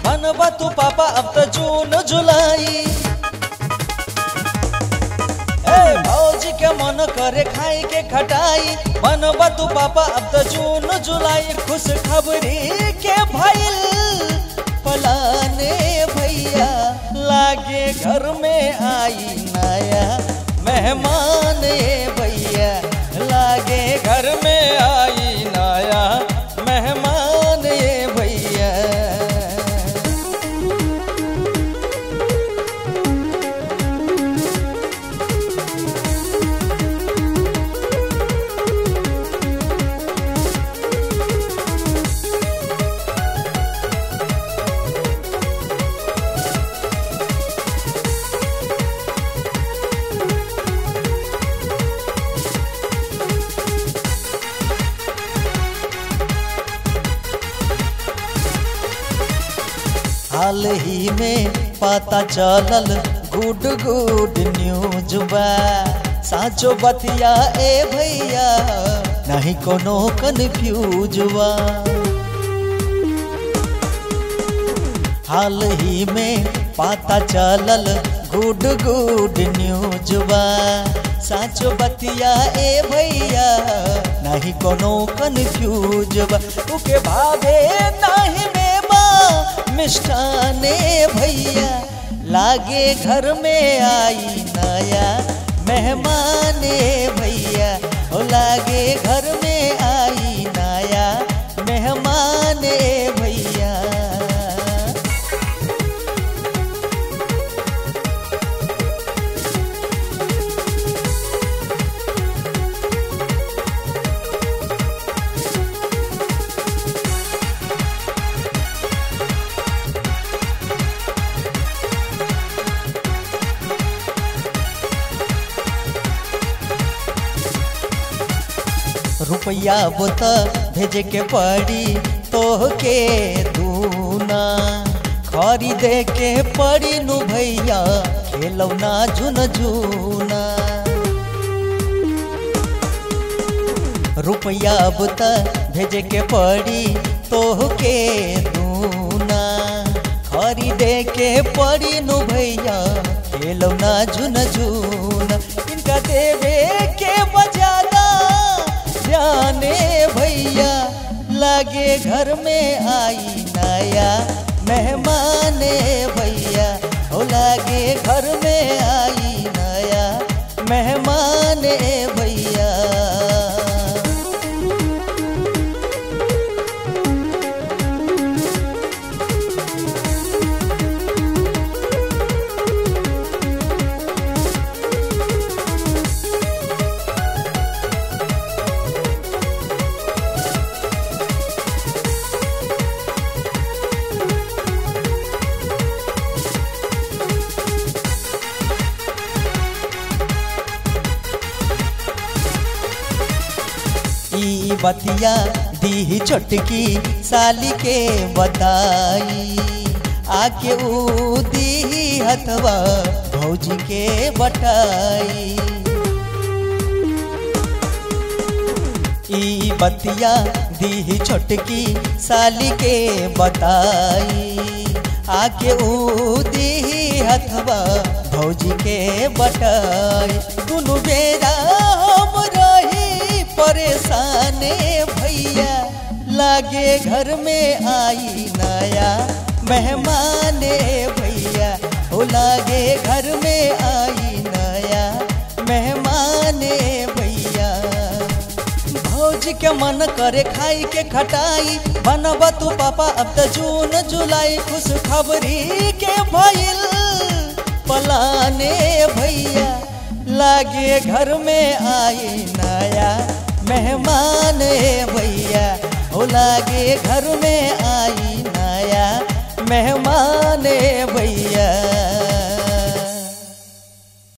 बनबा तू पापा अब तो जून जुलाई। भौजी के मन करे खाई के खटाई, बनबा तू पापा अब तो जून जुलाई। खुश खबरी के भइल पलाने भैया, लागे घर में आई नया मेहमान भैया, लागे घर में आई नया मेहमान भैया। हाल ही में पता चलल गुड गुड न्यूज बा, साचो बतिया ए भैया नहीं कोनो कन्फ्यूज बा। हाल ही में पता चलल गुड गुड न्यूज बा, साचो बतिया ए भैया नहीं कोनो कन्फ्यूज बा। उके भावे नहीं मिष्ठाने भैया, लागे घर में आई नया मेहमाने भैया, ओ लागे घर में आई नया मेहमाने भैया। रुपया बुत भेजे के पड़ी तोहके दूना, खरीदे के पड़ी नु भैया खेलौना झुन झुना। रुपया बुत भेजे के पड़ी तोहके दूना, खरीदे के पड़ी नु भैया खेलौना झुन झुना। इनका देवे के बजादा ध्याने भैया, लागे घर में आई नया मेहमाने भैया, ओ लागे घर में आई नया मेहमाने भैया। बतिया दी छोटकी साली के बताई, आके ऊ दी हथवा भौजी के बटाई। ई बतिया दी छोटकी साली के बताई, आके ऊ दी हथवा भौजी के बटाई। दुनु बेरा हम रही परेशाने भैया, लागे घर में आई नया मेहमाने भैया, ओ लागे घर में आई नया मेहमाने भैया। भौजी के मन करे खाई के खटाई, बनबा तू पापा अब तो जून जुलाई। खुश खबरी के भइल पलाने भैया, लागे घर में आई नया मेहमान भैया, ओ लागे घर में आई नया मेहमान भैया।